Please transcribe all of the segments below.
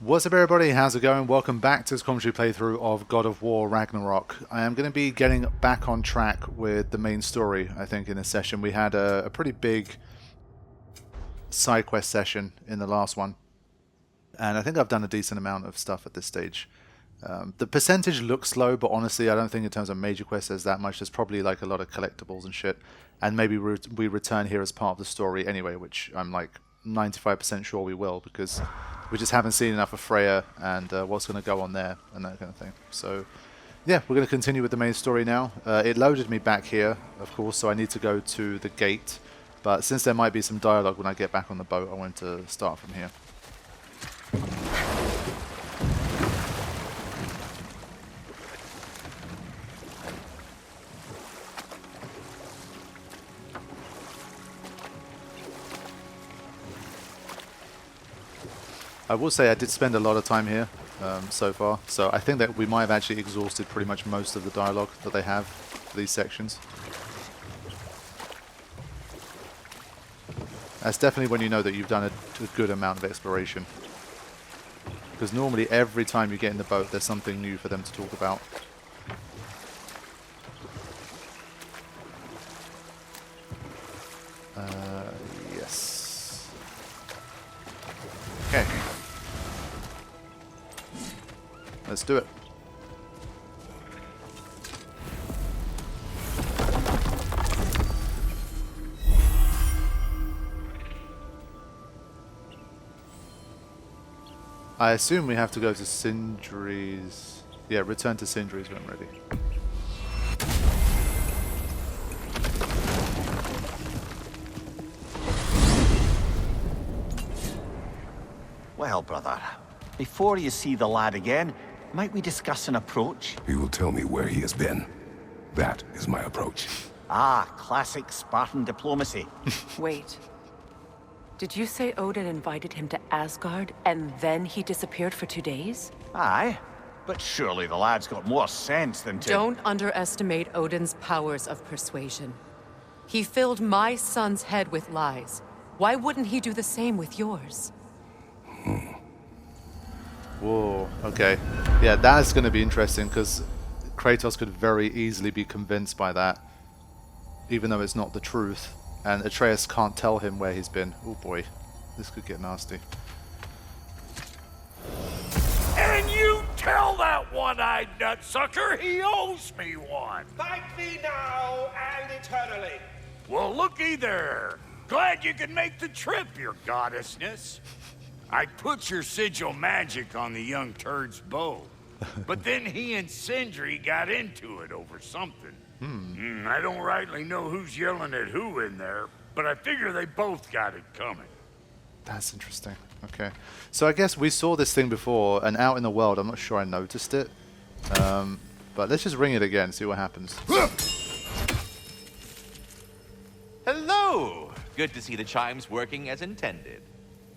What's up everybody, how's it going? Welcome back to this commentary playthrough of God of War Ragnarok. I am going to be getting back on track with the main story, I think, in this session. We had a pretty big side quest session in the last one, and I think I've done a decent amount of stuff at this stage. The percentage looks low, but honestly I don't think in terms of major quests there's that much. There's probably like a lot of collectibles and shit, and maybe we return here as part of the story anyway, which I'm like 95% sure we will, because we just haven't seen enough of Freya and what's going to go on there and that kind of thing. So yeah, we're going to continue with the main story now. It loaded me back here, of course, so I need to go to the gate, but since there might be some dialogue when I get back on the boat, I want to start from here. I will say I did spend a lot of time here so far, so I think that we might have actually exhausted pretty much most of the dialogue that they have for these sections. That's definitely when you know that you've done a good amount of exploration. Because normally every time you get in the boat there's something new for them to talk about. Yes. Okay. Let's do it. I assume we have to go to Sindri's. Yeah, return to Sindri's when ready. Well, brother, before you see the lad again, might we discuss an approach? He will tell me where he has been. That is my approach. Ah, classic Spartan diplomacy. Wait. Did you say Odin invited him to Asgard and then he disappeared for 2 days? Aye, but surely the lad's got more sense than to... Don't underestimate Odin's powers of persuasion. He filled my son's head with lies. Why wouldn't he do the same with yours? Whoa, okay. Yeah, that's going to be interesting, because Kratos could very easily be convinced by that, even though it's not the truth, and Atreus can't tell him where he's been. Oh boy, this could get nasty. And you tell that one-eyed nutsucker he owes me one! Thank thee now and eternally. Well, looky there. Glad you could make the trip, your goddessness. I put your sigil magic on the young turd's bow, but then he and Sindri got into it over something. I don't rightly know who's yelling at who in there, but I figure they both got it coming. That's interesting. Okay. So I guess we saw this thing before, and out in the world, I'm not sure I noticed it. But let's just ring it again, see what happens. Hello! Good to see the chimes working as intended.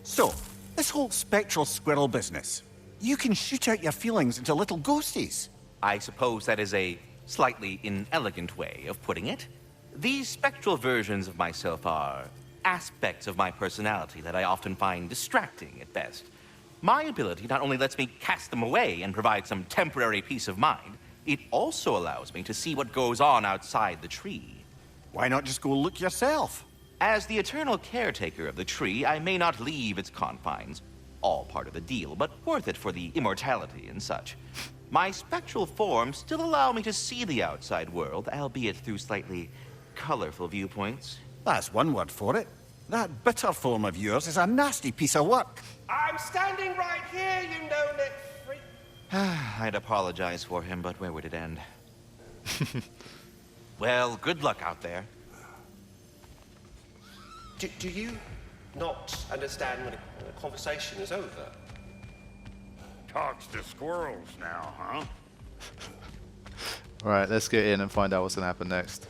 So, this whole spectral squirrel business, you can shoot out your feelings into little ghosties. I suppose that is a slightly inelegant way of putting it. These spectral versions of myself are aspects of my personality that I often find distracting at best. My ability not only lets me cast them away and provide some temporary peace of mind, it also allows me to see what goes on outside the tree. Why not just go look yourself? As the eternal caretaker of the tree, I may not leave its confines. All part of the deal, but worth it for the immortality and such. My spectral forms still allow me to see the outside world, albeit through slightly colorful viewpoints. That's one word for it. That bitter form of yours is a nasty piece of work. I'm standing right here, you no-neck freak. I'd apologize for him, but where would it end? Well, good luck out there. Do you not understand when a conversation is over? Talks to squirrels now, huh? Alright, let's get in and find out what's going to happen next.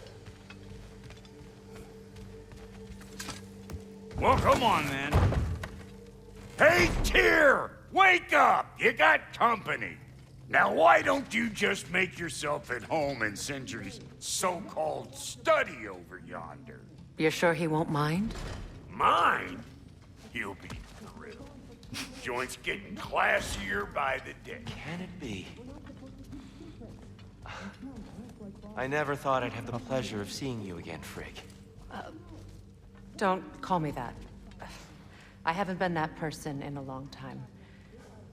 Well, come on then. Hey, Tyr! Wake up! You got company. Now, why don't you just make yourself at home in Sindri's so-called study over yonder? You're sure he won't mind? Mine? He'll be thrilled. Joint's getting classier by the day. Can it be? I never thought I'd have the pleasure of seeing you again, Frigg. Don't call me that. I haven't been that person in a long time.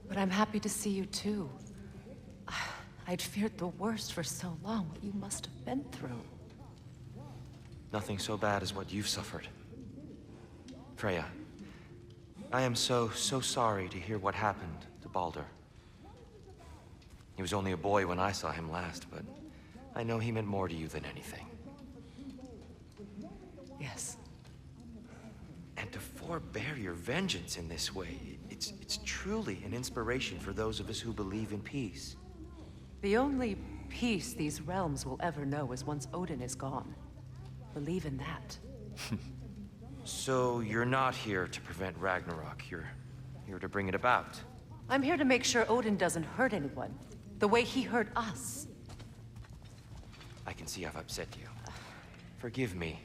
But I'm happy to see you too. I'd feared the worst for so long, what you must have been through. Nothing so bad as what you've suffered. Freya, I am so sorry to hear what happened to Baldur. He was only a boy when I saw him last, but I know he meant more to you than anything. Yes. And to forbear your vengeance in this way, it's truly an inspiration for those of us who believe in peace. The only peace these realms will ever know is once Odin is gone. Believe in that. So you're not here to prevent Ragnarok, you're here to bring it about. I'm here to make sure Odin doesn't hurt anyone, the way he hurt us. I can see I've upset you. Forgive me.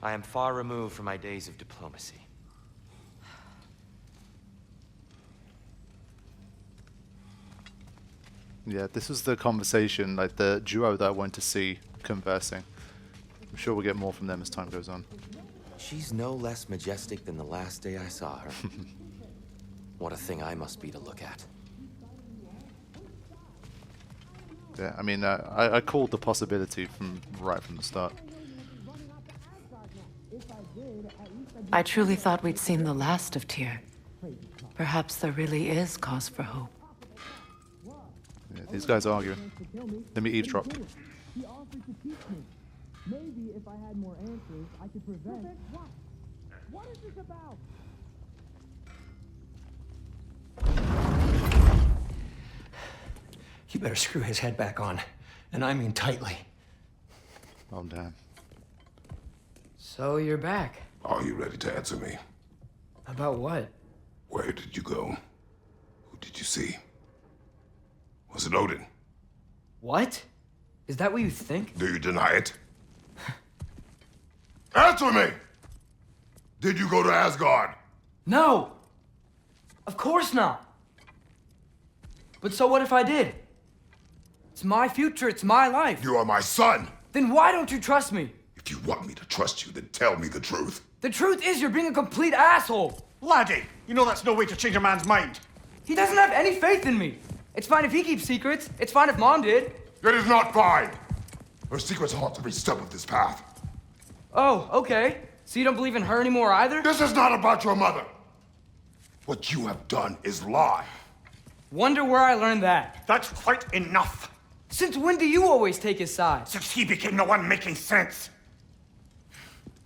I am far removed from my days of diplomacy. Yeah, this was the conversation, like the duo that I went to see conversing. I'm sure we'll get more from them as time goes on. She's no less majestic than the last day I saw her. What a thing I must be to look at. Yeah, I mean, I called the possibility right from the start. I truly thought we'd seen the last of Tyr. Perhaps there really is cause for hope. Yeah, these guys are arguing. Let me eavesdrop. He offered to teach me. Maybe if I had more answers, I could prevent. What? What is this about? You better screw his head back on, and I mean tightly. Oh, damn. So you're back. Are you ready to answer me? About what? Where did you go? Who did you see? Was it Odin? What? Is that what you think? Do you deny it? Answer me! Did you go to Asgard? No! Of course not! But so what if I did? It's my future, it's my life. You are my son! Then why don't you trust me? If you want me to trust you, then tell me the truth. The truth is you're being a complete asshole! Laddie, you know that's no way to change a man's mind. He doesn't have any faith in me. It's fine if he keeps secrets. It's fine if Mom did. It is not fine! Her secrets haunt every step of this path. Oh, okay. So you don't believe in her anymore either? This is not about your mother! What you have done is lie. Wonder where I learned that. That's quite enough. Since when do you always take his side? Since he became the one making sense.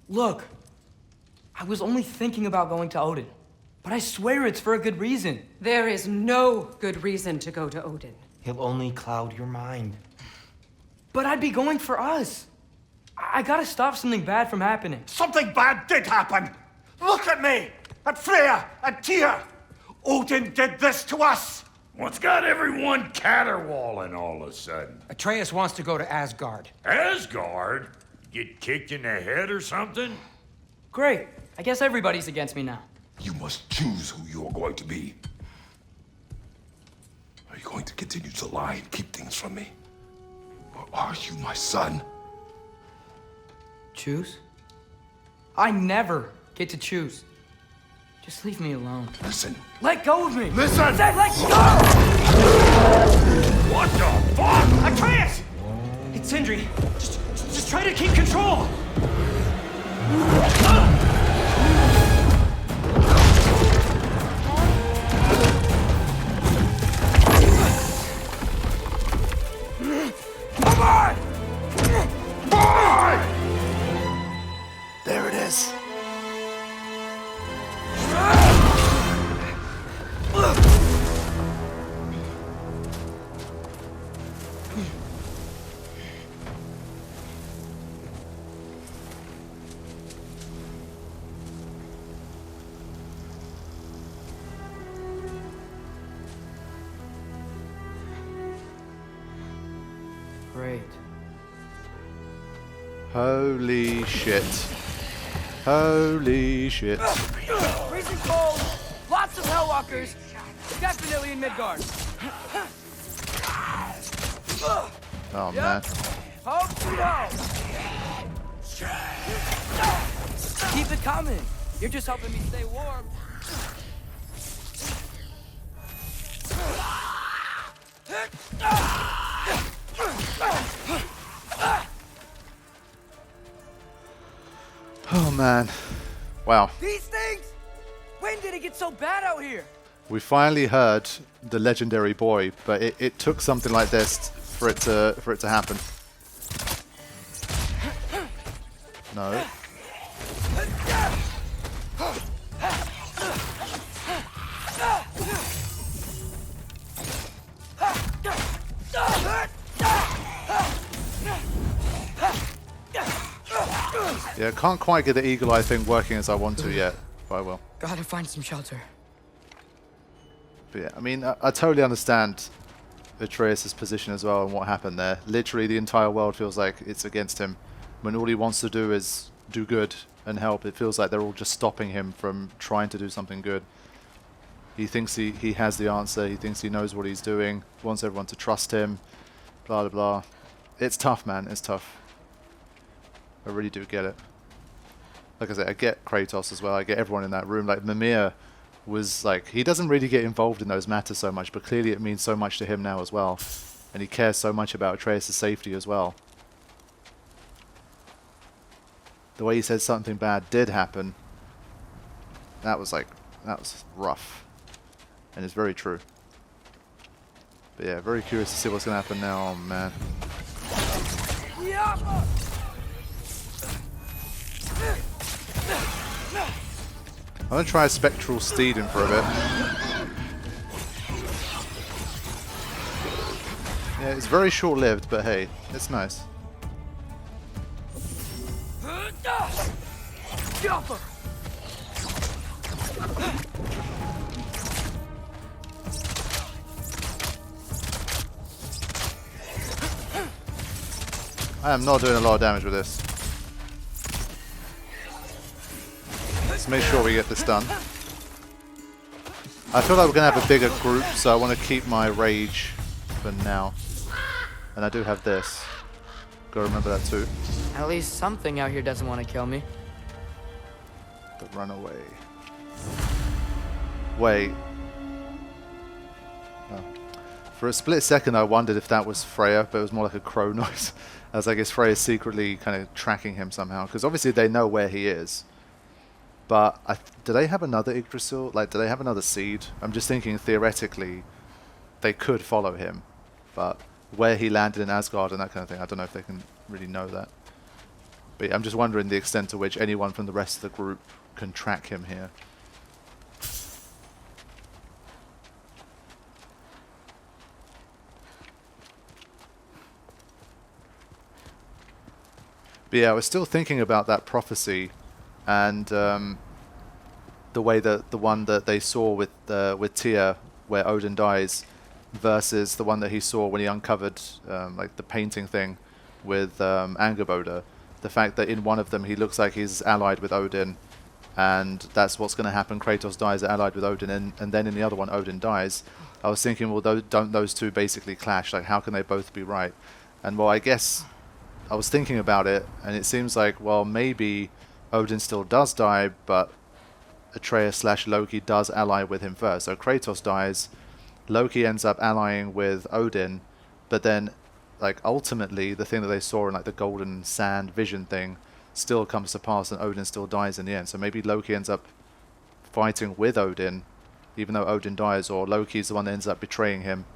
Look, I was only thinking about going to Odin, but I swear it's for a good reason. There is no good reason to go to Odin. He'll only cloud your mind. But I'd be going for us. I gotta stop something bad from happening. Something bad did happen. Look at me, at Freya, at Tyr. Odin did this to us. What's got everyone caterwauling all of a sudden? Atreus wants to go to Asgard. Asgard? Get kicked in the head or something? Great. I guess everybody's against me now. You must choose who you're going to be. Are you going to continue to lie and keep things from me? Or are you my son? Choose? I never get to choose. Just leave me alone. Listen. Let go of me! Listen! I said let go! What the fuck? Atreus! It's Sindri. Just try to keep control. Come on! Boy! There it is. Great. Holy shit. Holy shit. Freezing cold! Lots of Hellwalkers. Definitely in Midgard. Oh man. Hope we don't. Keep it coming. You're just helping me stay warm. Oh man. Wow. These things? When did it get so bad out here? We finally heard the legendary boy, but it took something like this for it to happen. No. Yeah, can't quite get the eagle eye thing working as I want to yet, but I will. Gotta find some shelter. But yeah, I mean, I totally understand Atreus' position as well and what happened there. Literally, the entire world feels like it's against him. When all he wants to do is do good and help, it feels like they're all just stopping him from trying to do something good. He thinks he has the answer, he thinks he knows what he's doing, wants everyone to trust him, blah blah blah. It's tough, man, it's tough. I really do get it. Like I said, I get Kratos as well, I get everyone in that room. Like, Mimir was like, he doesn't really get involved in those matters so much, but clearly it means so much to him now as well. And he cares so much about Atreus' safety as well. The way he said something bad did happen, that was rough. And it's very true. But yeah, very curious to see what's going to happen now. Oh man. I'm going to try a spectral steed in for a bit. Yeah, it's very short-lived, but hey, it's nice. I am not doing a lot of damage with this. Let's make sure we get this done. I feel like we're going to have a bigger group, so I want to keep my rage for now. And I do have this. Gotta remember that too. At least something out here doesn't want to kill me. The runaway. Wait. Oh. For a split second I wondered if that was Freya, but it was more like a crow noise. I was like, is Freya secretly kind of tracking him somehow? Because obviously they know where he is. But do they have another Yggdrasil? Like, do they have another seed? I'm just thinking theoretically they could follow him. But where he landed in Asgard and that kind of thing, I don't know if they can really know that. But yeah, I'm just wondering the extent to which anyone from the rest of the group can track him here. But yeah, I was still thinking about that prophecy and the way that the one that they saw with Tyr, where Odin dies, versus the one that he saw when he uncovered like the painting thing with Angerboda. The fact that in one of them he looks like he's allied with Odin, and that's what's going to happen. Kratos dies allied with Odin, and then in the other one Odin dies. I was thinking, well, don't those two basically clash? Like, how can they both be right? And well, I guess I was thinking about it, and it seems like, well, maybe Odin still does die, but Atreus/Loki does ally with him first. So Kratos dies, Loki ends up allying with Odin, but then, like, ultimately the thing that they saw in like the golden sand vision thing still comes to pass, and Odin still dies in the end. So maybe Loki ends up fighting with Odin, even though Odin dies, or Loki's the one that ends up betraying him,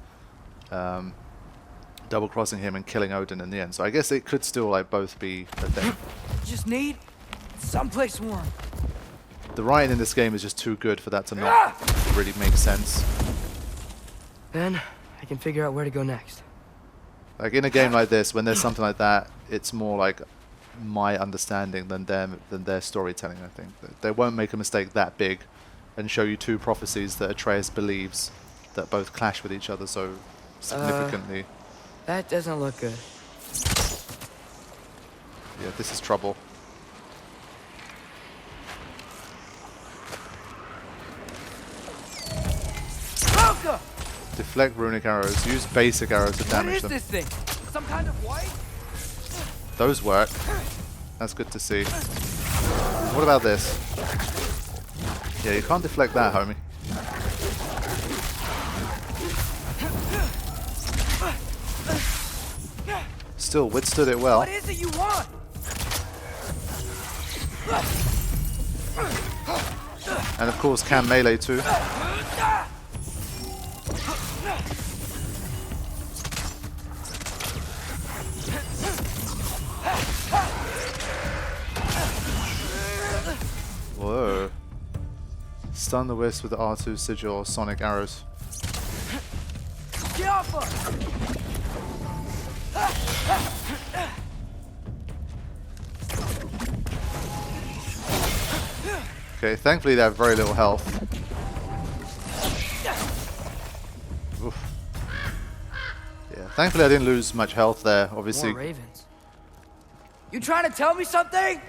double-crossing him and killing Odin in the end. So I guess it could still like both be a thing. Just need someplace warm. The writing in this game is just too good for that to not really make sense. Then I can figure out where to go next. Like, in a game like this, when there's something like that, it's more like my understanding than their storytelling, I think. They won't make a mistake that big and show you two prophecies that Atreus believes that both clash with each other so significantly. That doesn't look good. Yeah, this is trouble. Baka! Deflect runic arrows. Use basic arrows to What damage is them. this thing? Some kind of white? Those work. That's good to see. What about this? Yeah, you can't deflect that, homie. Still withstood it well. What is it you want? And of course can melee too. Whoa. Stun the wisp with the R2 sigil or sonic arrows. Okay, thankfully they have very little health. Oof. Yeah, thankfully I didn't lose much health there, obviously. More ravens. You trying to tell me something?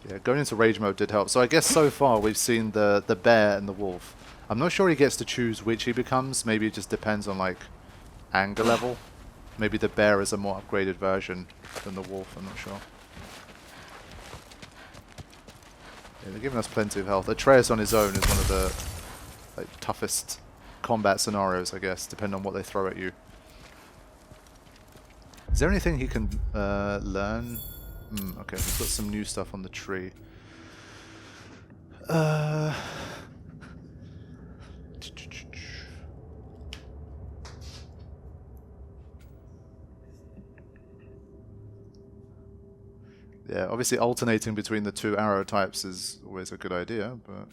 Yeah, going into rage mode did help. So I guess so far we've seen the bear and the wolf. I'm not sure he gets to choose which he becomes. Maybe it just depends on like anger level. Maybe the bear is a more upgraded version than the wolf, I'm not sure. Yeah, they're giving us plenty of health. Atreus on his own is one of the like toughest combat scenarios, I guess, depending on what they throw at you. Is there anything he can learn? Okay, we've got some new stuff on the tree. Yeah, obviously alternating between the two arrow types is always a good idea, but...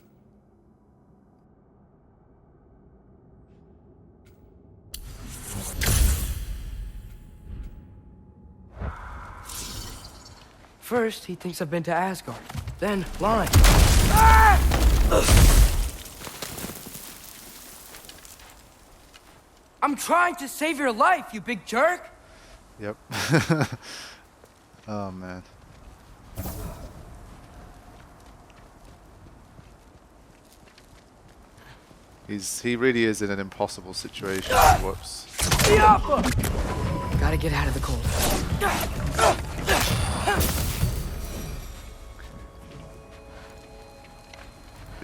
First, he thinks I've been to Asgard. Then, lying. I'm trying to save your life, you big jerk! Yep. Oh, man. He really is in an impossible situation. Whoops. Gotta get out of the cold.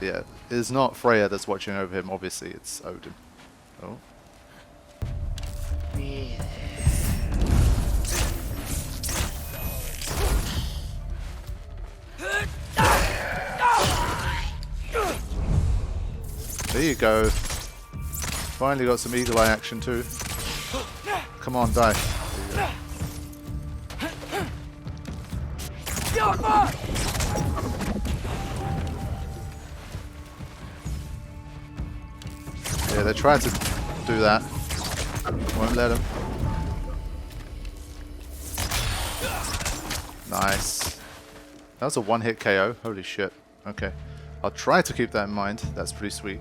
Yeah, it's not Freya that's watching over him, obviously, it's Odin. Oh. There you go. Finally got some eagle eye action too. Come on, die. Yeah, they tried to do that. Won't let him. Nice. That was a one-hit KO. Holy shit. Okay. I'll try to keep that in mind. That's pretty sweet.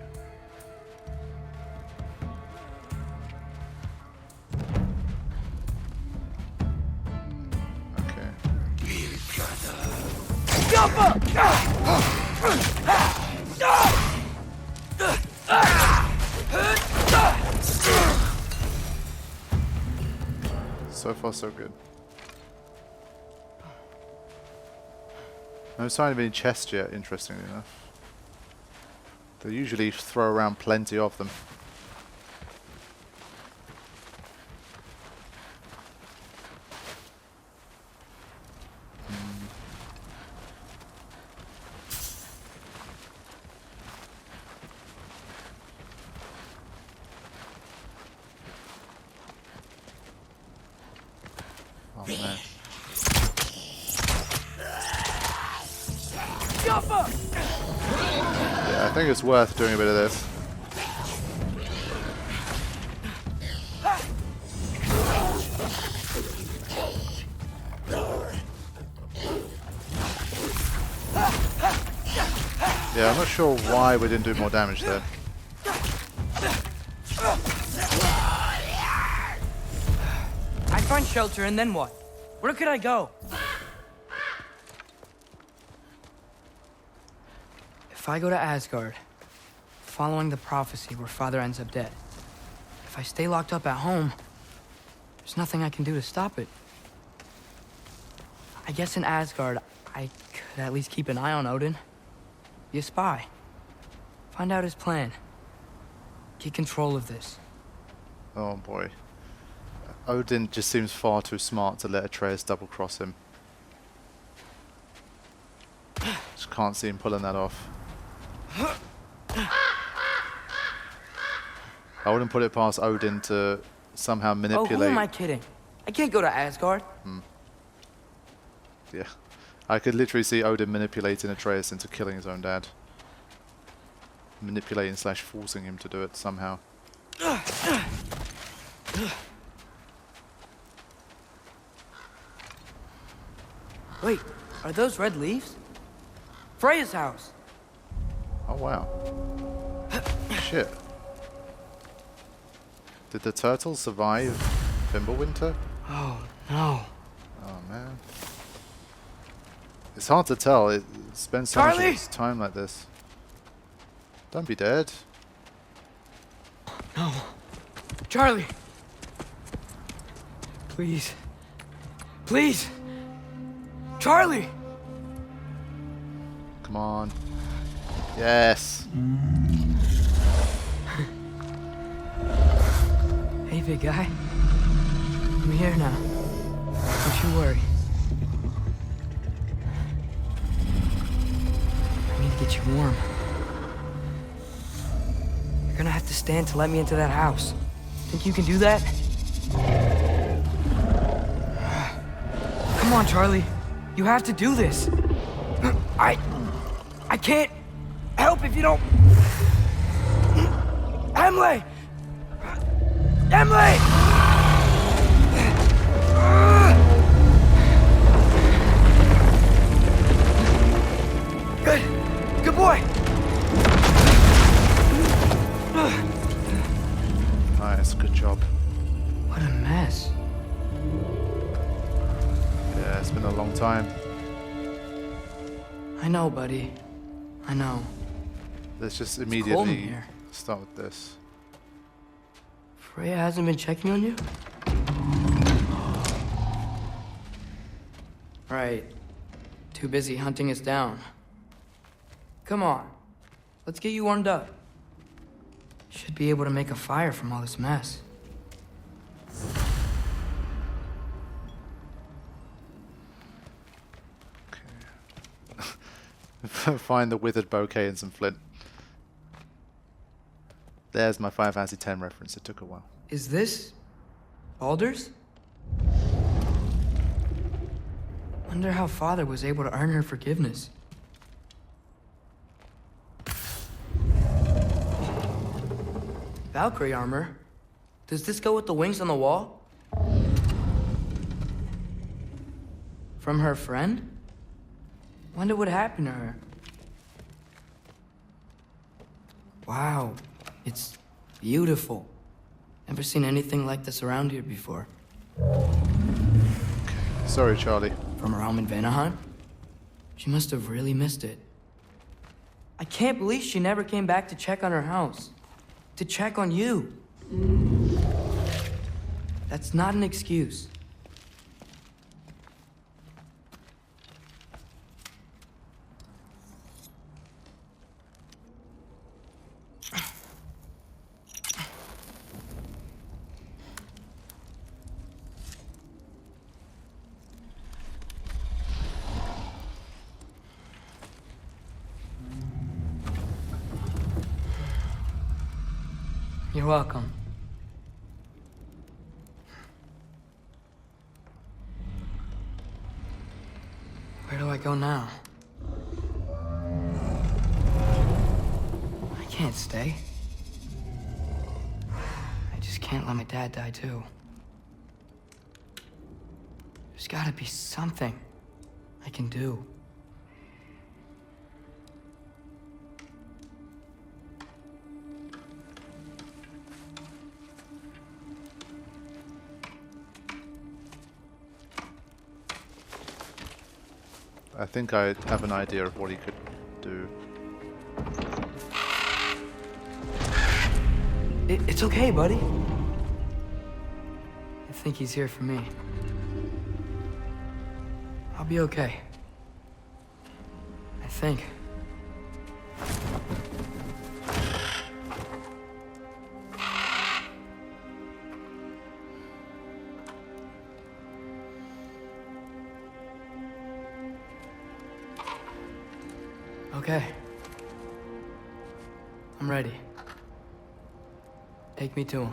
So far, so good. No sign of any chests yet, interestingly enough. They usually throw around plenty of them. Oh man. Yeah, I think it's worth doing a bit of this. Yeah, I'm not sure why we didn't do more damage there. I find shelter and then what? Where could I go? If I go to Asgard, if following the prophecy where Father ends up dead. If I stay locked up at home, there's nothing I can do to stop it. I guess in Asgard, I could at least keep an eye on Odin. Be a spy. Find out his plan. Get control of this. Oh boy. Odin just seems far too smart to let Atreus double-cross him. Just can't see him pulling that off. I wouldn't put it past Odin to somehow manipulate... Oh, who am I kidding? I can't go to Asgard. Yeah. I could literally see Odin manipulating Atreus into killing his own dad. Manipulating / forcing him to do it somehow. Wait, are those red leaves? Freya's house! Oh wow. Shit. Did the turtle survive Fimbulwinter? Oh, no. Oh man. It's hard to tell. It spends so much of Charlie! its time like this. Don't be dead. No. Charlie! Please. Please! Charlie! Come on. Yes. Hey, big guy. I'm here now. Don't you worry. I need to get you warm. You're gonna have to stand to let me into that house. Think you can do that? Come on, Charlie. You have to do this. I can't help if you don't... Emily! Emily! Good. Good boy. Nice, good job. What a mess. Yeah, it's been a long time. I know, buddy. I know. Let's just cold in immediately here. start with this. Freya hasn't been checking on you? Right. Too busy hunting us down. Come on. Let's get you warmed up. Should be able to make a fire from all this mess. Find the withered bouquet and some flint. There's my Final Fantasy X reference. It took a while. Is this... Baldur's? Wonder how Father was able to earn her forgiveness. Valkyrie armor? Does this go with the wings on the wall? From her friend? Wonder what happened to her. Wow, it's beautiful. Never seen anything like this around here before. Sorry, Charlie. From her home in Vanaheim? She must have really missed it. I can't believe she never came back to check on her house. To check on you. That's not an excuse. You're welcome. Where do I go now? I can't stay. I just can't let my dad die too. There's gotta be something I can do. I think I have an idea of what he could do. It's okay, buddy. I think he's here for me. I'll be okay. I think. Okay. I'm ready. Take me to him.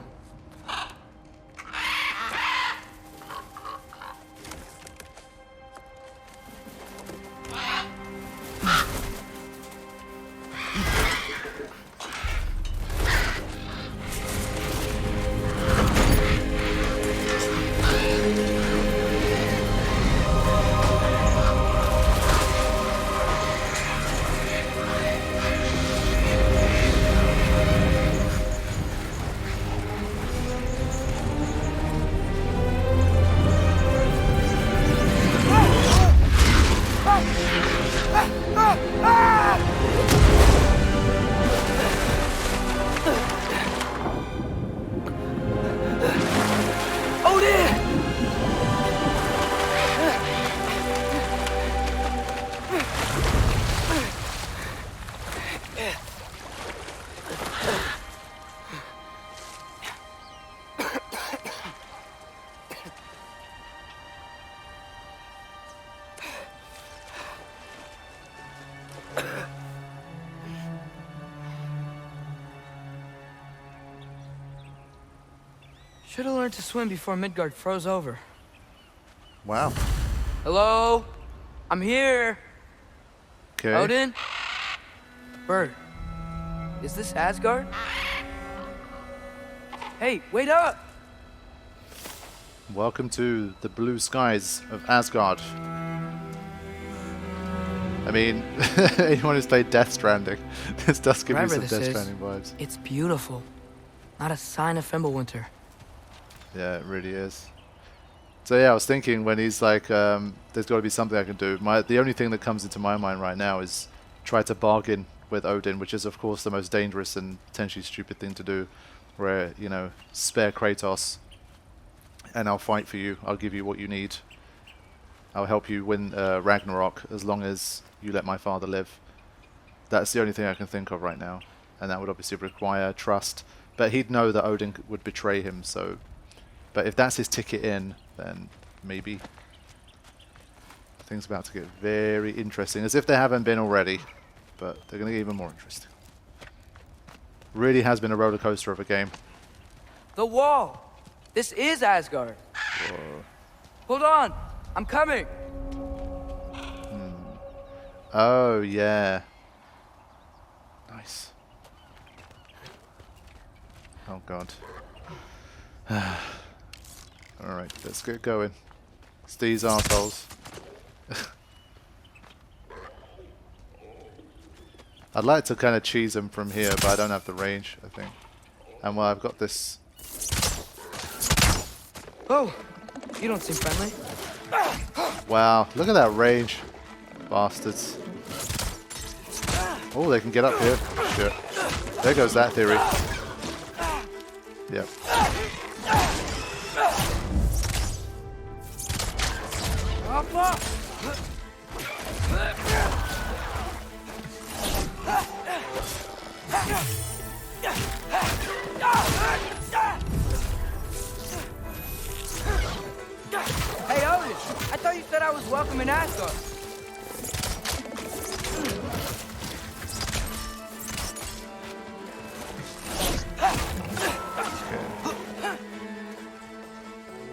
Should have learned to swim before Midgard froze over. Wow. Hello? I'm here. Okay. Odin? Bird. Is this Asgard? Hey, wait up! Welcome to the blue skies of Asgard. I mean, anyone who's played Death Stranding, this does give me some Death Stranding vibes. It's beautiful. Not a sign of Fimbulwinter. Yeah, it really is. So yeah, I was thinking when he's like, there's got to be something I can do. The only thing that comes into my mind right now is try to bargain with Odin, which is of course the most dangerous and potentially stupid thing to do. Where, you know, spare Kratos and I'll fight for you. I'll give you what you need. I'll help you win Ragnarok as long as you let my father live. That's the only thing I can think of right now. And that would obviously require trust. But he'd know that Odin would betray him, so... But if that's his ticket in, then maybe. Things about to get very interesting, as if they haven't been already. But they're going to get even more interesting. Really has been a roller coaster of a game. The wall! This is Asgard! Whoa. Hold on! I'm coming! Oh, yeah. Nice. Oh, God. Alright, let's get going. It's these arseholes. I'd like to kind of cheese them from here, but I don't have the range, I think. And well, I've got this... Oh! You don't seem friendly. Wow, look at that range. Bastards. Oh, they can get up here. Shit. There goes that theory. Yep. Hey, Odin! I thought you said I was welcome in Asgard.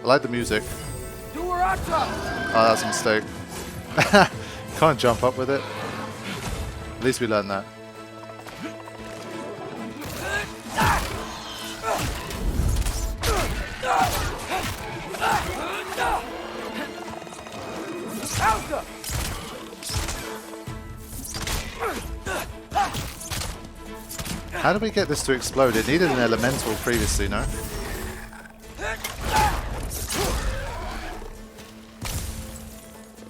I like the music. Oh, that's a mistake. Can't jump up with it. At least we learned that. How did we get this to explode? It needed an elemental previously, no?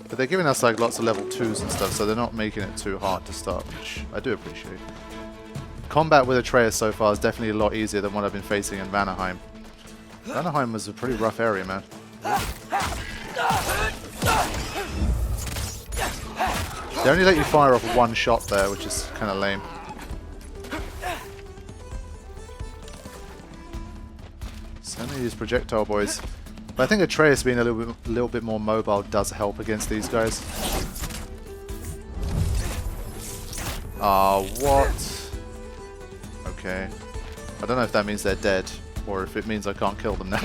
But they're giving us like lots of level 2s and stuff, so they're not making it too hard to start, which I do appreciate. combat with Atreus so far is definitely a lot easier than what I've been facing in Vanaheim. Vanaheim was a pretty rough area, man. They only let you fire off one shot there, which is kind of lame. So I'm going to use projectile boys. But I think Atreus being a little bit more mobile does help against these guys. Ah, what? Okay. I don't know if that means they're dead, or if it means I can't kill them now.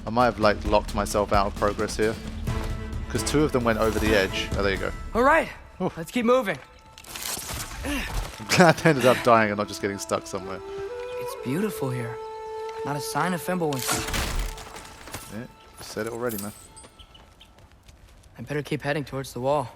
I might have like locked myself out of progress here. Because 2 of them went over the edge. Oh, there you go. Alright, let's keep moving. I'm glad I ended up dying and not just getting stuck somewhere. It's beautiful here. Not a sign of Fimbulwinter. Yeah, you said it already, man. I better keep heading towards the wall.